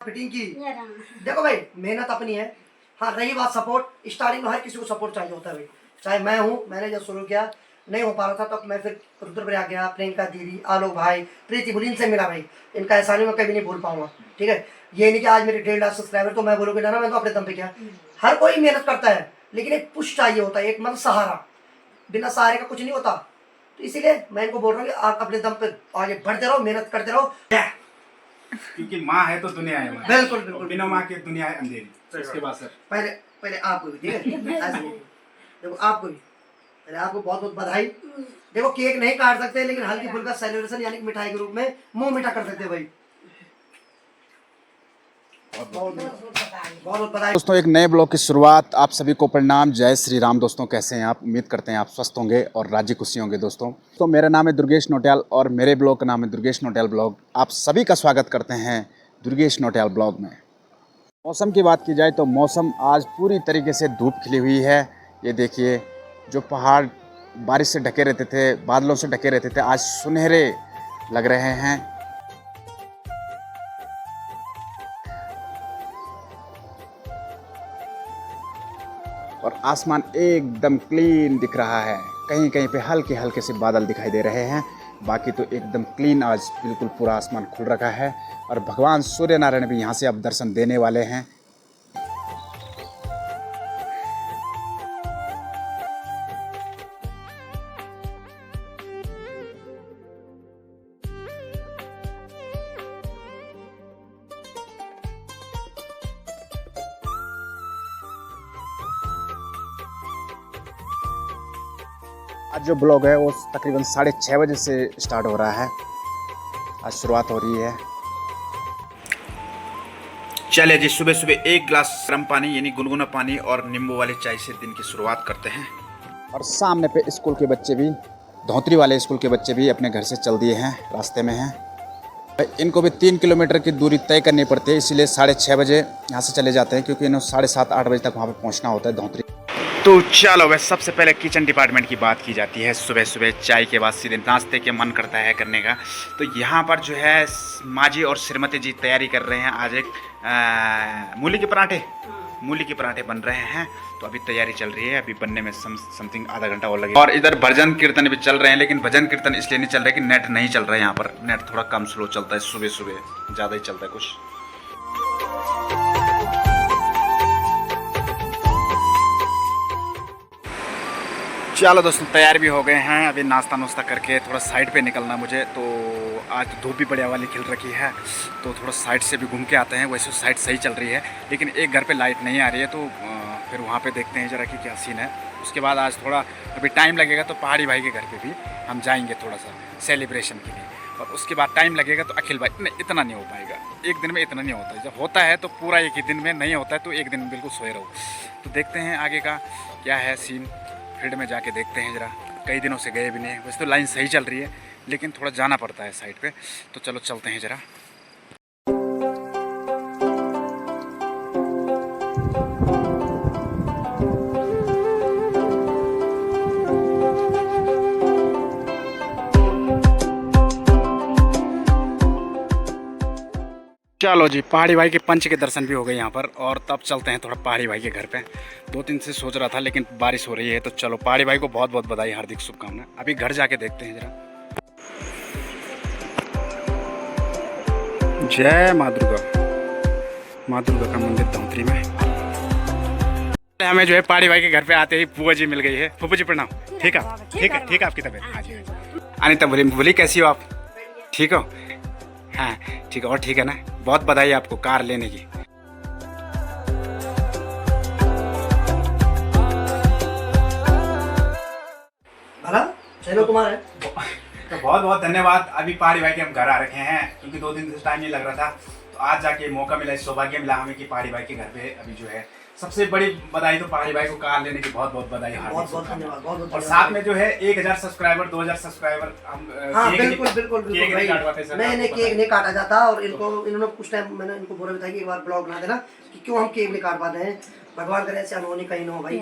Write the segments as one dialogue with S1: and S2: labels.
S1: Fitting की। देखो भाई मेहनत अपनी है। हाँ रही बात सपोर्ट, स्टार्टिंग में हर किसी को सपोर्ट चाहिए होता है भाई। चाहे मैं हूँ, मैंने जब शुरू किया नहीं हो पा रहा था तो मैं फिर रुद्रप्रयाग गया, प्रियंका दीदी, आलोक भाई, प्रीति बुल, इनसे मिला भाई। इनका एहसान मैं कभी नहीं भूल पाऊंगा। ठीक है, ये नहीं कि आज मेरे 1.5 लाख सब्सक्राइबर तो मैं बोलूँगी ना मैं तो अपने दम पे किया। हर कोई मेहनत करता है लेकिन एक पुश चाहिए होता है, एक मतलब सहारा। बिना सहारे का कुछ नहीं होता। तो इसीलिए मैं इनको बोल रहा हूँ कि आप अपने दम पे आगे बढ़ते रहो, मेहनत करते रहो।
S2: क्योंकि माँ है तो दुनिया है माँ।
S1: बिल्कुल बिल्कुल।
S2: बिना माँ के दुनिया है अंधेरी। तो इसके बाद सर
S1: पहले पहले आपको भी, ठीक है ऐसे नहीं। देखो आपको भी पहले आपको बहुत बहुत बधाई। देखो केक नहीं काट सकते लेकिन हल्की फुल्का सेलिब्रेशन यानी कि मिठाई के रूप में मुंह मीठा कर सकते हैं भाई। बहुत बहुत बधाई
S3: दोस्तों, एक नए ब्लॉग की शुरुआत। आप सभी को प्रणाम, जय श्री राम। दोस्तों कैसे हैं आप? उम्मीद करते हैं आप स्वस्थ होंगे और राजी खुशी होंगे। दोस्तों तो मेरा नाम है दुर्गेश नौटियाल और मेरे ब्लॉग का नाम है दुर्गेश नौटियाल ब्लॉग। आप सभी का स्वागत करते हैं दुर्गेश नौटियाल ब्लॉग में। मौसम की बात की जाए तो मौसम आज पूरी तरीके से धूप खिली हुई है। ये देखिए, जो पहाड़ बारिश से ढके रहते थे, बादलों से ढके रहते थे, आज सुनहरे लग रहे हैं। और आसमान एकदम क्लीन दिख रहा है। कहीं कहीं पे हल्के हल्के से बादल दिखाई दे रहे हैं, बाकी तो एकदम क्लीन आज बिल्कुल पूरा आसमान खुल रखा है। और भगवान सूर्य नारायण भी यहाँ से अब दर्शन देने वाले हैं। आज जो ब्लॉग है वो तकरीबन 6:30 बजे से स्टार्ट हो रहा है। आज शुरुआत हो रही है।
S2: चलिए जी, सुबह सुबह एक गिलास गर्म पानी यानी गुनगुना पानी और नींबू वाली चाय से दिन की शुरुआत करते हैं।
S3: और सामने पे स्कूल के बच्चे भी, धौतरी वाले स्कूल के बच्चे भी अपने घर से चल दिए हैं, रास्ते में हैं। इनको भी 3 किलोमीटर की दूरी तय करनी पड़ती है, इसीलिए 6:30 बजे यहाँ से चले जाते हैं, क्योंकि इन्हें 7:30-8 बजे तक वहाँ पर पहुँचना होता है धौतरी।
S2: तो चलो वह सबसे पहले किचन डिपार्टमेंट की बात की जाती है। सुबह सुबह चाय के बाद सीधे नाश्ते के मन करता है करने का। तो यहाँ पर जो है माँ जी और श्रीमती जी तैयारी कर रहे हैं। आज एक मूली के पराठे बन रहे हैं। तो अभी तैयारी चल रही है, अभी बनने में समथिंग आधा घंटा और लगेगा। और इधर भजन कीर्तन भी चल रहे हैं, लेकिन भजन कीर्तन इसलिए नहीं चल रहे कि नेट नहीं चल रहा है। यहाँ पर नेट थोड़ा कम स्लो चलता है, सुबह सुबह ज़्यादा ही चलता है कुछ। चलो दोस्तों, तैयार भी हो गए हैं। अभी नाश्ता नुश्ता करके थोड़ा साइड पे निकलना मुझे। तो आज धूप भी बढ़िया वाली खिल रखी है, तो थोड़ा साइड से भी घूम के आते हैं। वैसे साइड सही चल रही है, लेकिन एक घर पे लाइट नहीं आ रही है, तो फिर वहाँ पे देखते हैं ज़रा कि क्या सीन है। उसके बाद आज थोड़ा अभी टाइम लगेगा, तो पहाड़ी भाई के घर पर भी हम जाएँगे थोड़ा सा सेलिब्रेशन के लिए। और उसके बाद टाइम लगेगा तो अखिल भाई, नहीं इतना नहीं हो पाएगा, एक दिन में इतना नहीं होता है। जब होता है तो पूरा एक ही दिन में, नहीं होता है तो एक दिन बिल्कुल सोए रहो। तो देखते हैं आगे का क्या है सीन, फील्ड में जाके देखते हैं ज़रा। कई दिनों से गए भी नहीं। वैसे तो लाइन सही चल रही है, लेकिन थोड़ा जाना पड़ता है साइड पे। तो चलो चलते हैं ज़रा। चलो जी, पहाड़ी भाई के पंच के दर्शन भी हो गए यहाँ पर। और तब चलते हैं थोड़ा पहाड़ी भाई के घर पे। 2-3 से सोच रहा था, लेकिन बारिश हो रही है। तो चलो, पहाड़ी भाई को बहुत बहुत बधाई, हार्दिक शुभकामनाएं। अभी घर जाके देखते हैं जरा। जय माँ दुर्गा का मंदिर धौतरी में। हमें जो है पहाड़ी भाई के घर पे आते ही फूफा जी मिल गई है। फूफा जी प्रणाम। ठीक है, ठीक है, ठीक है। आपकी तबीयत? हाँ जी। अनिता बोली कैसी हो आप? ठीक हो? हाँ ठीक है। और ठीक है ना? बहुत बधाई आपको कार लेने की।
S1: भला चलो कुमार है
S2: तो बहुत बहुत धन्यवाद। अभी पहाड़ी भाई के हम घर आ रखे हैं, क्योंकि 2 दिन से टाइम नहीं लग रहा था। तो आज जाके मौका मिला, सौभाग्य मिला हमें कि पहाड़ी भाई के घर पे अभी जो है सबसे बड़ी बधाई तो पहाड़ी भाई को कार लेने की बहुत बहुत बधाई।
S1: बहुत बहुत धन्यवाद।
S2: और साथ में जो है 1000 सब्सक्राइबर 2000 सब्सक्राइबर हम
S1: हाँ बिल्कुल बिल्कुल बिल्कुल भाई। नहीं केक नहीं काटा जाता। और इन्होंने कुछ टाइम मैंने इनको बोला भी था कि एक बार ब्लॉग बना देना कि क्यों हम केक नहीं काट पाते हैं। भगवान करे ऐसे अनहोनी कहीं ना हो भाई।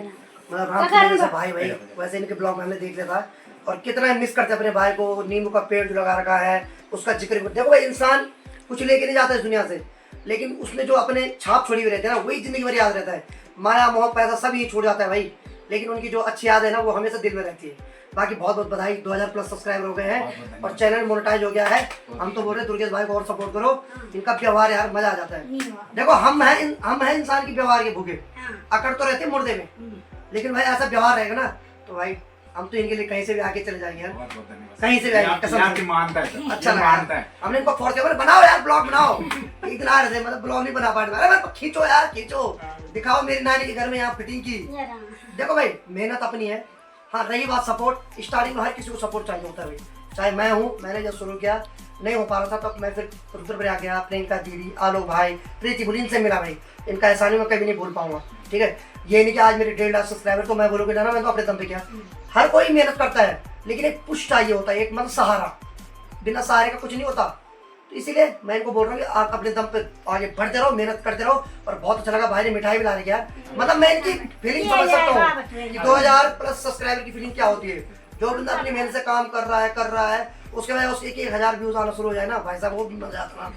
S1: मतलब राम जैसा भाई वैसे इनके ब्लॉग में हमने देख लिया था। और कितना मिस करते अपने भाई को। नींबू का पेड़ जो लगा रखा है उसका जिक्र। देखो भाई, इंसान कुछ लेके नहीं जाता इस दुनिया से, लेकिन उसने जो अपने छाप छोड़ी हुई रहती है ना, वही जिंदगी भर याद रहता है। माया मोह पैसा सब ये छोड़ जाता है भाई, लेकिन उनकी जो अच्छी याद है ना, वो हमेशा दिल में रहती है। बाकी बहुत बहुत बधाई, 2000 प्लस सब्सक्राइबर हो गए हैं और चैनल मोनेटाइज हो गया है। हम तो बोल रहे हैं दुर्गेश भाई को और सपोर्ट करो, इनका व्यवहार यार मजा आ जाता है। देखो हम हैं इंसान के व्यवहार के भूखे, अकड़ तो रहते मुर्दे में, लेकिन भाई ऐसा व्यवहार रहेगा ना तो भाई हम तो इनके लिए कहीं से भी आगे चले जाएंगे यार, कहीं से भी आएंगे। कसम से
S3: मानता है,
S1: अच्छा मानता है। हमने इनको फोर्स किया, बनाओ यार ब्लॉग बनाओ, एक दिन आ रहे थे मतलब ब्लॉग नहीं बना पा रहे। अरे खींचो यार खींचो, दिखाओ मेरी नानी के घर में यहाँ फिटिंग की। देखो भाई मेहनत अपनी है। हाँ रही बात सपोर्ट, स्टार्टिंग में हर किसी को सपोर्ट चाहिए होता है भाई। चाहे मैं हूँ, मैंने जब शुरू किया नहीं हो पा रहा था तब मैं फिर रुद्रप्रयाग गया, प्रियंका दीदी, आलोक भाई, प्रीति बुलिन से मिला भाई। इनका एहसान मैं कभी नहीं भूल पाऊंगा। ठीक है, ये नहीं कि आज मेरे 1.5 लाख सब्सक्राइबर तो मैं बोलूँगा ना मैं तो अपने दम पे किया। हर कोई मेहनत करता है, लेकिन एक पुश चाहिए होता है, एक मतलब सहारा। बिना सहारे का कुछ नहीं होता। तो इसीलिए मैं इनको बोल रहा हूँ कि आप अपने दम पे आगे बढ़ते रहो, मेहनत करते रहो। और बहुत अच्छा लगा भाई ने मिठाई भी लाने किया, मतलब मैं इनकी फीलिंग समझ सकता हूँ कि 2000 प्लस सब्सक्राइबर की फीलिंग क्या होती है। जो बंदा अपनी मेहनत से काम कर रहा है उसके बाद उसके 1000 व्यूज आना शुरू हो जाए ना भाई साहब, वो भी मजा आता,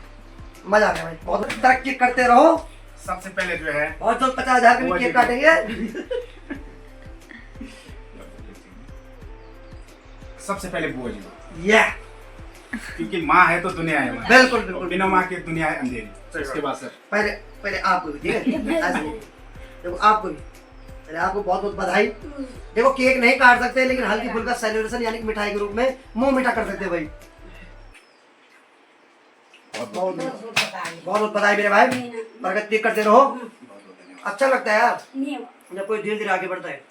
S1: मजा आ गया भाई। बहुत तरक्की करते रहो।
S3: सबसे पहले जो है
S1: और जो 50,000 के भी केक काटेंगे।
S3: सबसे पहले बुआ जी,
S1: ये
S3: क्योंकि माँ है तो दुनिया है माँ।
S1: बिल्कुल बिल्कुल,
S3: बिना माँ की दुनिया है अंधेरी। उसके बाद सर
S1: पहले आपको भी, ठीक है ऐसे नहीं। देखो आपको भी पहले आपको बहुत बहुत बधाई। देखो केक नहीं काट सकते, लेकिन हल्की फुल्का सेलिब्रेशन यानी कि मिठाई के रूप में मुंह मीठा कर सकते हैं भाई। बहुत बहुत बधाई मेरे भाई, प्रगति करते रहो। अच्छा लगता है यार जब कोई धीरे धीरे आगे बढ़ता है।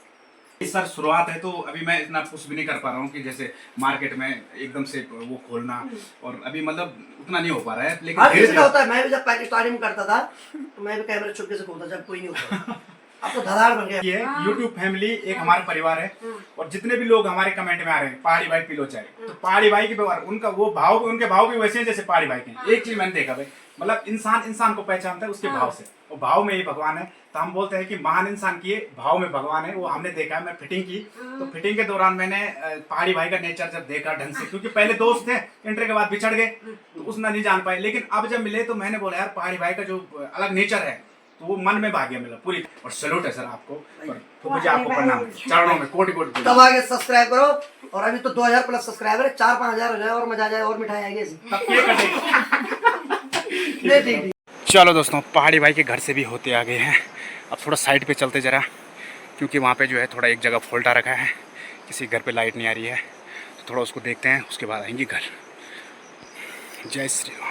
S3: सर शुरुआत है तो अभी मैं इतना पुश भी नहीं कर पा रहा हूँ कि जैसे मार्केट में एकदम से वो खोलना, और अभी मतलब उतना नहीं हो पा रहा है, लेकिन
S1: हर किसी का होता है। मैं भी जब पहले स्टार्टिंग में करता था तो मैं भी कैमरे छुपके से खोलता जब कोई नहीं होता। अब तो धड़ाड़ बन गया।
S3: ये YouTube फैमिली एक हमारा परिवार है, और जितने भी लोग हमारे कमेंट में आ रहे हैं पहाड़ी भाई पिलो चाय, तो पहाड़ी भाई के व्यवहार, उनका वो भाव, उनके भाव भी वैसे हैं जैसे पहाड़ी भाई के। एक चीज मैंने देखा भाई, मतलब इंसान को पहचानता है उसके भाव से, और भाव में ही भगवान है। तो हम बोलते हैं कि महान इंसान की भाव में भगवान है। वो हमने देखा है। मैं फिटिंग की तो फिटिंग के दौरान मैंने पहाड़ी भाई का नेचर जब देखा ढंग से, क्योंकि पहले दोस्त थे, इंटर के बाद बिछड़ गए तो उसने नहीं जान पाए, लेकिन अब जब मिले तो मैंने बोला यार पहाड़ी भाई का जो अलग नेचर है तो वो मन में भाग्य मिला पूरी। और सैल्यूट है सर आपको, और आपको प्रणाम, चरणों में कोटि कोटि।
S1: तब आगे सब्सक्राइब करो, और अभी तो 2000 प्लस सब्सक्राइबर है, 4-5 हजार हो जाए और मजा आ जाए और मिठाई आएगी।
S3: तब केक कटेगा।
S1: ठीक।
S2: चलो दोस्तों, पहाड़ी भाई के घर से भी होते आ गए हैं। अब थोड़ा साइड पे चलते ज़रा, क्योंकि वहाँ पे जो है थोड़ा एक जगह फोल्टा रखा है, किसी घर पे लाइट नहीं आ रही है, तो थोड़ा उसको देखते हैं, उसके बाद आएंगे घर। जय श्री राम।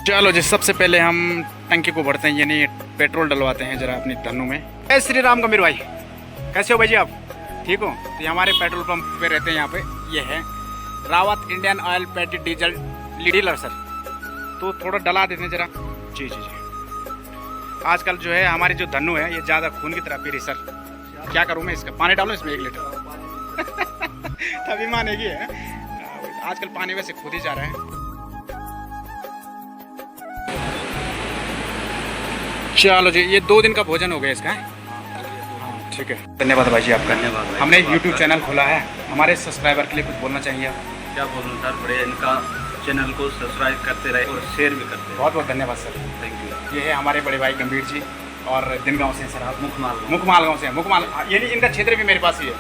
S2: चलो जी, सबसे पहले हम टंकी को भरते हैं, यानी पेट्रोल डलवाते हैं जरा अपनी धनु में। जय श्री राम गंभीर भाई, कैसे हो भाई जी आप? ठीक हो? तो ये हमारे पेट्रोल पंप पे रहते हैं यहाँ पे। ये है Rawat Indian oil petrol diesel dealer sir. तो थोड़ा डला देते हैं जरा। जी जी जी। आजकल जो है हमारी जो धनु है ये ज़्यादा खून की तरह पी रही सर। क्या करूँ मैं इसका? पानी डालूँ इसमें 1 लीटर तभी मानेगी है। आजकल पानी वैसे खुद ही जा रहा है। चलो जी, ये 2 दिन का भोजन हो गया इसका। हाँ ठीक है, धन्यवाद भाई जी आपका।
S4: धन्यवाद भाई।
S2: हमने YouTube चैनल खोला है, हमारे सब्सक्राइबर के लिए कुछ बोलना चाहिए आप?
S4: क्या बोलूँ सर, बड़े इनका चैनल को सब्सक्राइब करते रहे और शेयर भी करते रहे।
S2: बहुत बहुत धन्यवाद सर।
S4: Thank you.
S2: ये है हमारे बड़े भाई गंभीर जी, और दिन गाँव से हैं सर आप?
S4: मुखमाल।
S2: मुखमाल गाँव से हैं। मुखमाल यानी इनका क्षेत्र भी मेरे पास ही है।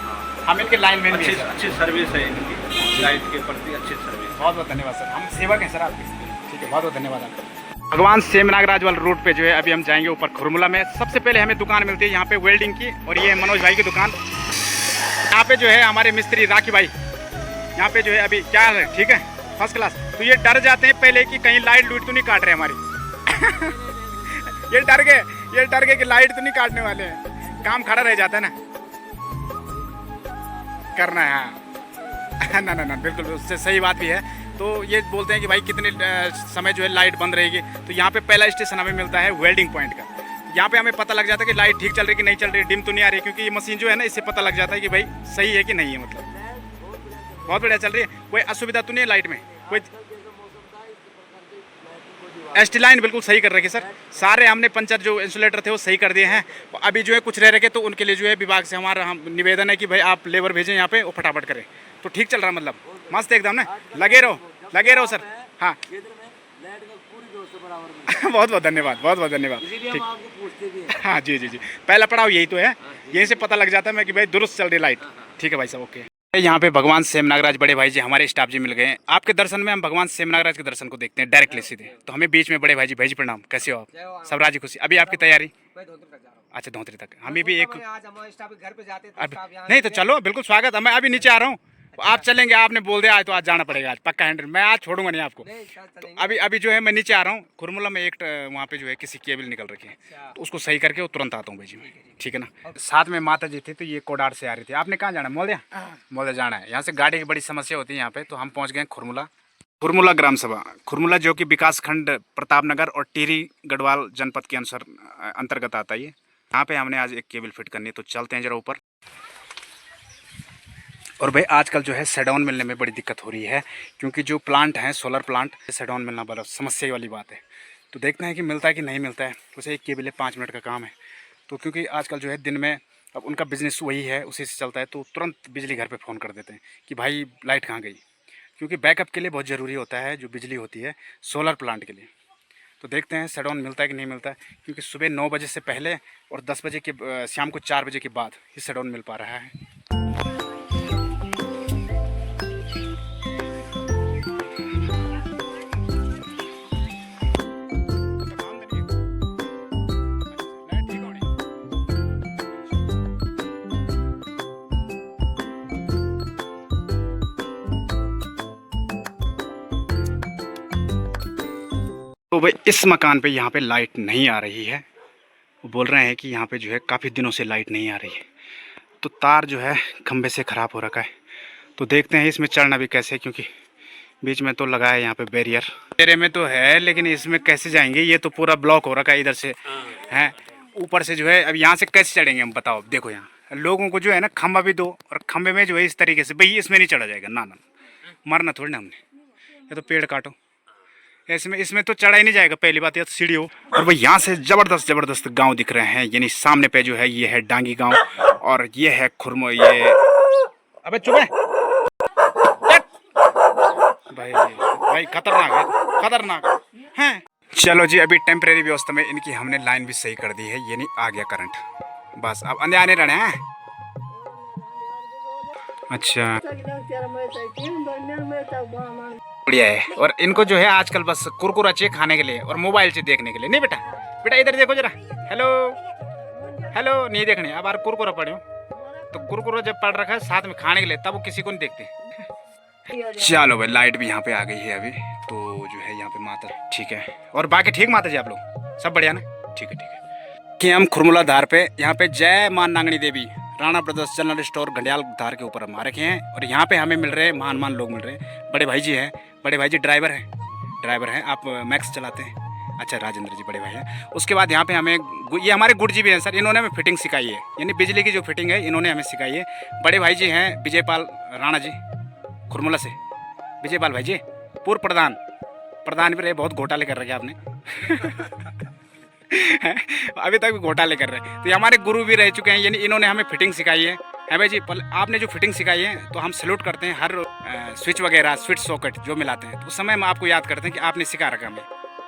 S2: हम इनके लाइन में भी हैं सर।
S4: अच्छी सर्विस है इनकी, लाइट के प्रति अच्छी सर्विस।
S2: बहुत बहुत धन्यवाद सर, हम सेवक हैं सर आपके। ठीक है, बहुत बहुत धन्यवाद आपका। भगवान सेम नागराज वाला रोड पे जो है अभी हम जाएंगे ऊपर खुरमुला में। सबसे पहले हमें दुकान मिलती है यहाँ पे वेल्डिंग की, और ये है मनोज भाई की दुकान। यहाँ पे जो है हमारे मिस्त्री राखी भाई, यहाँ पे जो है अभी क्या है, ठीक है, फर्स्ट क्लास। तो ये डर जाते हैं पहले कि कहीं लाइट लूट तो नहीं काट रहे हमारी ये डर गए कि लाइट तो नहीं काटने वाले हैं। काम खड़ा रह जाता है ना, करना है। हाँ ना ना ना, बिल्कुल उससे सही बात भी है। तो ये बोलते हैं कि भाई कितने समय जो है लाइट बंद रहेगी। तो यहाँ पे पहला स्टेशन हमें मिलता है वेल्डिंग पॉइंट का। यहाँ पे हमें पता लग जाता है कि लाइट ठीक चल रही कि नहीं चल रही, डिम तो नहीं आ रही, क्योंकि ये मशीन जो है ना इससे पता लग जाता है कि भाई सही है कि नहीं है। मतलब बहुत बढ़िया चल रही है, कोई असुविधा तो नहीं है लाइट में? कोई एसटी लाइन बिल्कुल सही कर रखी सर। सारे हमने पंचर जो इंसुलेटर थे वो सही कर दिए हैं। अभी जो है कुछ रह रखे तो उनके लिए जो है विभाग से हमारा हम निवेदन है कि भाई आप लेबर भेजें यहाँ पे वो फटाफट करें। तो ठीक चल रहा है, मतलब मस्त एकदम ना। लगे रहो सर। हाँ बहुत बहुत धन्यवाद, बहुत बहुत धन्यवाद। ठीक, हाँ जी जी जी, पहला पड़ाव यही तो है, यहीं से पता लग जाता है मैं कि भाई दुरुस्त चल रही लाइट। ठीक है भाई साहब, ओके। यहाँ पे भगवान सेम नागराज बड़े भाई जी हमारे स्टाफ जी मिल गए हैं। आपके दर्शन में हम भगवान सेम नागराज के दर्शन को देखते हैं डायरेक्टली सीधे, तो हमें बीच में बड़े भाई जी प्रणाम, कैसे हो आप? सब राजी खुशी। अभी आपकी तैयारी? अच्छा धोतरी तक, हमें भी एक
S5: घर पे जाते
S2: नहीं तो चलो बिल्कुल स्वागत है। मैं अभी नीचे आ रहा हूँ, आप चलेंगे, आपने बोल दिया आज तो आज जाना पड़ेगा, आज पक्का हैंडल, मैं आज छोड़ूंगा नहीं आपको। तो अभी जो है मैं नीचे आ रहा हूँ, खुरमुला में एक वहाँ पे जो है किसी केबल निकल रखी है, तो उसको सही करके वो तुरंत आता हूँ भाई जी मैं, ठीक है ना। साथ में माता जी थी, तो ये कोडार से आ रही थी। आपने कहाँ जाना है? मोलिया जाना है। यहाँ से गाड़ी की बड़ी समस्या होती है यहाँ पे, तो हम पहुँच गए खुरमुला ग्राम सभा। खुरमुला जो कि विकास खंड प्रतापनगर और टिहरी गढ़वाल जनपद के अनुसार अंतर्गत आता है। यहाँ पे हमने आज एक केबल फिट करनी है, तो चलते हैं जरा ऊपर। और भाई आजकल जो है शटडाउन मिलने में बड़ी दिक्कत हो रही है, क्योंकि जो प्लांट हैं सोलर प्लांट, शटडाउन मिलना बड़ा समस्या वाली बात है। तो देखते हैं कि मिलता है कि नहीं मिलता है। वैसे एक केबल है, 5 मिनट का काम है। तो क्योंकि आजकल जो है दिन में अब उनका बिज़नेस वही है, उसी से चलता है, तो तुरंत बिजली घर पे फ़ोन कर देते हैं कि भाई लाइट कहाँ गई, क्योंकि बैकअप के लिए बहुत ज़रूरी होता है जो बिजली होती है सोलर प्लांट के लिए। तो देखते हैं शटडाउन मिलता है कि नहीं मिलता है, क्योंकि सुबह 9 बजे से पहले और 10 बजे के शाम को 4 बजे के बाद ही शटडाउन मिल पा रहा है। तो भाई इस मकान पे यहाँ पे लाइट नहीं आ रही है। वो बोल रहे हैं कि यहाँ पे जो है काफ़ी दिनों से लाइट नहीं आ रही है, तो तार जो है खंभे से ख़राब हो रखा है। तो देखते हैं इसमें चढ़ना भी कैसे, क्योंकि बीच में तो लगा है यहाँ पे बैरियर। बैरियर में तो है, लेकिन इसमें कैसे जाएंगे? ये तो पूरा ब्लॉक हो रखा है इधर से है, ऊपर से जो है। अब यहाँ से कैसे चढ़ेंगे हम बताओ? देखो यहाँ लोगों को जो है ना खंभा भी दो, और खंभे में जो है इस तरीके से, भाई इसमें नहीं चढ़ा जाएगा ना, मरना थोड़ी ना हमने। ये तो पेड़ काटो, इसमें तो चढ़ा ही नहीं जाएगा, पहली बात। ये तो सीढ़ी हो। और भाई यहाँ से ज़बरदस्त गांव दिख रहे हैं, यानी सामने पे जो है ये है डांगी गांव, और ये है खुरमो। ये अबे चुप है भाई खतरनाक है। चलो जी, अभी टेम्परेरी व्यवस्था में इनकी हमने लाइन भी सही कर दी है, यानी आ गया करंट। बस अब अंधे आने रहने हैं। अच्छा बढ़िया है। और इनको जो है आजकल बस कुरकुरा चाहिए खाने के लिए और मोबाइल से देखने के लिए। नहीं बेटा इधर देखो जरा, हेलो नहीं देखने। अब यार कुरकुरा पड़े हो, तो कुरकुरा जब पड़ रखा है साथ में खाने के लिए, तब वो किसी को नहीं देखते। चलो भाई लाइट भी यहाँ पे आ गई है अभी, तो जो है यहाँ पे माता ठीक है। और बाकी ठीक माता जी, आप लोग सब बढ़िया ना? ठीक है कि हम खुरमुला धार पे यहाँ पे Jai Maa Nangni Devi Rana brothers general store Ghandiyal Dhar के ऊपर हम आ रखे हैं। और यहाँ पे हमें मिल रहे हैं महान लोग मिल रहे हैं। बड़े भाई जी हैं, बड़े भाई जी ड्राइवर हैं। आप मैक्स चलाते हैं? अच्छा राजेंद्र जी बड़े भाई हैं। उसके बाद यहाँ पे हमें ये हमारे गुड जी भी हैं सर, इन्होंने हमें फिटिंग सिखाई है, यानी बिजली की जो फिटिंग है इन्होंने हमें सिखाई है। बड़े भाई जी हैं विजयपाल राणा जी खुरमुला से। विजयपाल भाई जी पूर्व प्रधान भी रहे, बहुत घोटाले कर रखे आपने अभी तक भी घोटाले कर रहे हैं। तो ये हमारे गुरु भी रह चुके हैं, यानी इन्होंने हमें फिटिंग सिखाई है भाई जी। आपने जो फिटिंग सिखाई है तो हम सैल्यूट करते हैं। हर स्विच वगैरह स्विच सॉकेट जो मिलाते हैं, तो उस समय हम आपको याद करते हैं कि आपने सिखा रखा हमें,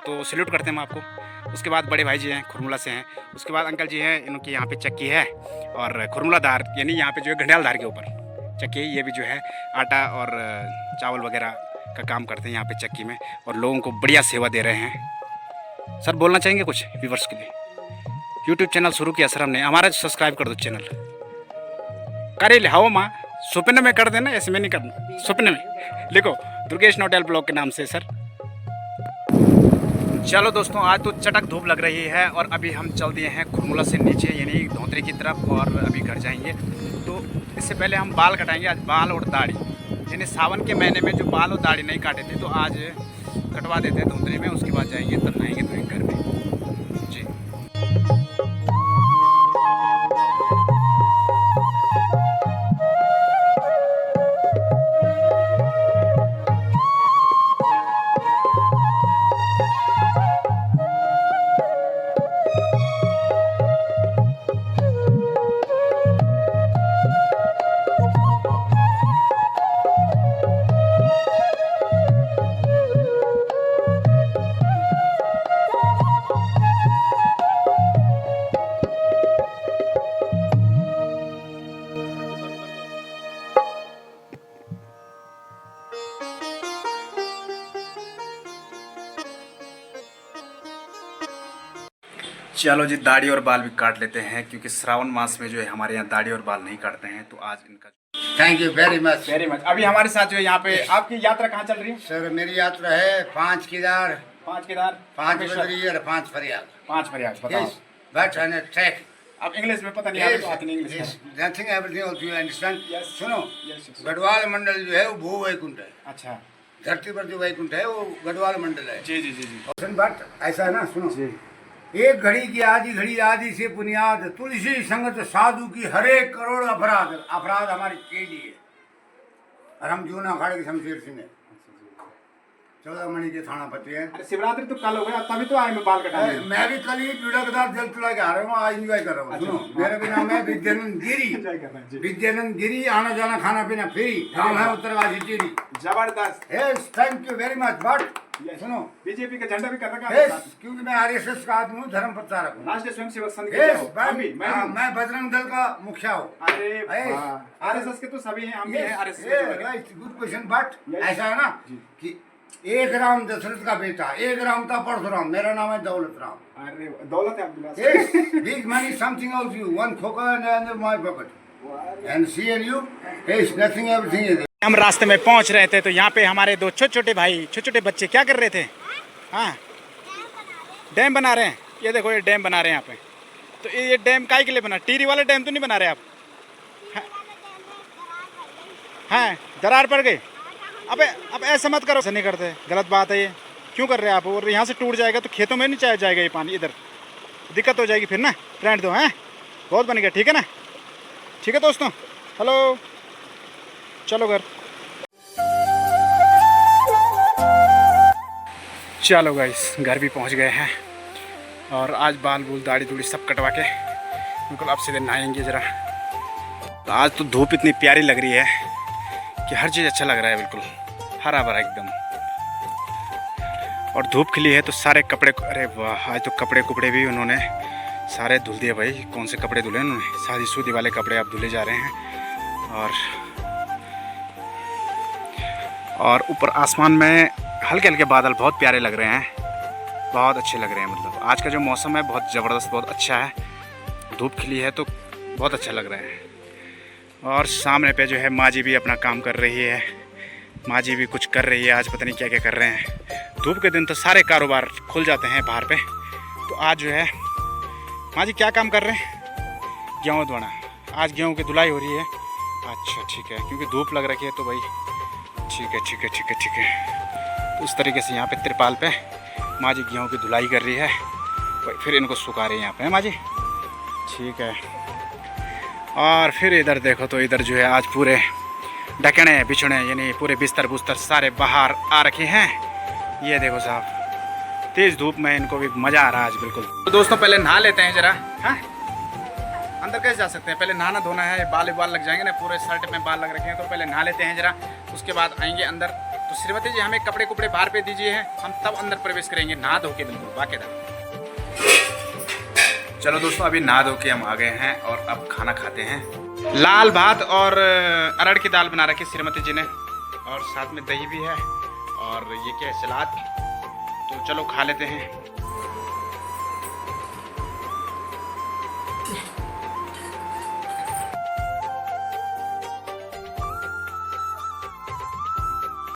S2: तो सैल्यूट करते हैं हम आपको। उसके बाद बड़े भाई जी हैं खुरमुला से हैं। उसके बाद अंकल जी हैं, इनकी यहाँ पे चक्की है, और खुरमुला धार यानी यहाँ पे जो है घंडियाल धार के ऊपर चक्की, ये भी जो है आटा और चावल वगैरह का काम करते हैं यहाँ पे चक्की में, और लोगों को बढ़िया सेवा दे रहे हैं। सर बोलना चाहेंगे कुछ व्यूवर्स के लिए? यूट्यूब चैनल शुरू किया सर हमने, हमारा सब्सक्राइब कर दो चैनल। करे ले हाओ माँ, सपने में कर देना, ऐसे में नहीं करना, सपने में लिखो दुर्गेश नोटेल ब्लॉग के नाम से सर। चलो दोस्तों, आज तो चटक धूप लग रही है, और अभी हम चल दिए हैं खुरमुला से नीचे यानी धोतरी की तरफ, और अभी घर जाएंगे। तो इससे पहले हम बाल कटाएंगे आज, बाल और दाढ़ी, यानी सावन के महीने में जो बाल और दाढ़ी नहीं काटे थे, तो आज कटवा देते हैं धोतरी में। उसके बाद जाएंगे, तब नहाएंगे तो घर में जी। चलो जी, दाढ़ी और बाल भी काट लेते हैं क्योंकि श्रावण मास में जो है हमारे यहाँ दाढ़ी और बाल नहीं काटते हैं, तो आज इनका
S5: thank you very much.
S2: Very much. अभी हमारे साथ जो है यहाँ पे आपकी यात्रा कहाँ चल रही है?
S5: सर मेरी यात्रा है 5 केदार,
S2: 5 केदार,
S5: 5 बद्री और 5 प्रयाग।
S2: 5 प्रयाग, बताओ।
S5: Yes, but on a trek.
S2: अब इंग्लिश में पता नहीं आता, तो आती नहीं इंग्लिश
S5: Yes,
S2: में।
S5: nothing everything also you understand.
S2: Yes.
S5: सुनो,
S2: Yes, yes.
S5: गढ़वाल मंडल जो है वो भू वैकुंठ है।
S2: अच्छा,
S5: धरती पर जो वैकुंठ है वो गढ़वाल मंडल है।
S2: जी जी जी जी।
S5: सुन बात ऐसा है ना, सुनो।
S2: जी।
S5: एक घड़ी की आधी घड़ी आदि से बुनियाद तुलसी संगत साधु की हरे करोड़ अपराध। अपराध हमारी केली है और हम जूना अखाड़े के शमशेर सिंह है। 14 मणि के थाना पति है।
S2: अरे शिवरात्रि तो कल हो गया, तभी तो आए मैं बाल कटाने।
S5: मैं भी कल ही पीड़ा के साथ जल चला के आ रहा हूँ, आज एंजॉय कर रहा हूँ। सुनो, मेरा भी नाम है विद्यानंद गिरी। विद्यानंद गिरी, आना जाना खाना पीना फ्री। नाम है उत्तरकाशी टिहरी।
S2: जबरदस्त।
S5: Yes, thank you very much. But सुनो,
S2: बीजेपी का झंडा भी कर रखा है।
S5: यस, क्योंकि मैं आरएसएस का आदमी हूँ, धर्म प्रचारक हूँ।
S2: राष्ट्रीय स्वयंसेवक संघ के
S5: यस,
S2: क्या हो? हम भी, मैं भी।
S5: मैं बजरंग दल का मुखिया हूँ।
S2: अरे आरएसएस के तो सभी हैं, हम भी हैं आरएसएस के।
S5: Good question. बट ऐसा है ना कि एक राम दशरथ का बेटा, एक राम था परशुराम, मेरा नाम है दौलत राम।
S2: अरे दौलत है Abdullah.
S5: Yes, big money, something else you. One coca and another my pocket. And see and you, yes, nothing, everything is.
S2: हम रास्ते में पहुंच रहे थे तो यहाँ पे हमारे दो छोटे छोटे भाई, छोटे छोटे बच्चे क्या कर रहे थे? हाँ, डैम बना रहे हैं। ये देखो, ये डैम बना रहे हैं यहाँ पे। तो ये डैम काहे के लिए बना? टीरी वाला डैम तो नहीं बना रहे आप? हाँ, दरार पड़ गई। अब ऐसा मत करो, ऐसा नहीं करते, गलत बात है ये। क्यों कर रहे हैं आप? और यहाँ से टूट जाएगा तो खेतों में नहीं जाएगा ये पानी, इधर दिक्कत हो जाएगी फिर ना। फ्रेंड दो हैं, बहुत बन गया। ठीक है ना? ठीक है दोस्तों, हेलो, चलो घर। चलो गाइस, घर भी पहुंच गए हैं और आज बाल बूल दाढ़ी दूढ़ी सब कटवा के बिल्कुल अब सीधे नहाएंगे ज़रा। तो आज तो धूप इतनी प्यारी लग रही है कि हर चीज़ अच्छा लग रहा है, बिल्कुल हरा भरा एकदम। और धूप खिली है तो सारे कपड़े, अरे वाह, आज तो कपड़े कुपड़े भी उन्होंने सारे धुल दिए भाई। कौन से कपड़े धुले उन्होंने? शादी शुदी वाले कपड़े अब धुले जा रहे हैं। और ऊपर आसमान में हल्के हल्के बादल बहुत प्यारे लग रहे हैं, बहुत अच्छे लग रहे हैं। मतलब आज का जो मौसम है बहुत ज़बरदस्त, बहुत अच्छा है। धूप खिली है तो बहुत अच्छा लग रहा है। और सामने पे जो है माँ जी भी अपना काम कर रही है। माँ जी भी कुछ कर रही है, आज पता नहीं क्या क्या कर रहे हैं। धूप के दिन तो सारे कारोबार खुल जाते हैं बाहर पे। तो आज जो है माँ जी क्या काम कर रहे हैं? गेहूँ धोना। आज गेहूँ की धुलाई हो रही है। अच्छा ठीक है, क्योंकि धूप लग रखी है तो भाई ठीक है ठीक है ठीक है ठीक है। तो उस तरीके से यहाँ पे तिरपाल पे माँ जी गेहूँ की धुलाई कर रही है, फिर इनको सुखा रही है यहाँ पे माँ जी। ठीक है। और फिर इधर देखो तो इधर जो है आज पूरे ढकने बिछड़े यानी पूरे बिस्तर बुस्तर सारे बाहर आ रखे हैं। ये देखो साहब, तेज़ धूप में इनको भी मज़ा आ रहा है आज बिल्कुल। तो दोस्तों पहले नहा लेते हैं ज़रा। हाँ, अंदर कैसे जा सकते हैं? पहले नहाना धोना है, बाल लग जाएंगे ना, पूरे शर्ट में बाल लग रखे हैं। तो पहले नहा लेते हैं ज़रा, उसके बाद आएंगे अंदर। तो श्रीमती जी हमें कपड़े कुपड़े बाहर पे दीजिए हैं, हम तब अंदर प्रवेश करेंगे नहा धो के बिल्कुल बाकायदा। चलो दोस्तों, अभी नहा धो के हम आ गए हैं और अब खाना खाते हैं। लाल भात और अरहर की दाल बना रखी श्रीमती जी ने, और साथ में दही भी है, और ये क्या है, सलाद। तो चलो खा लेते हैं।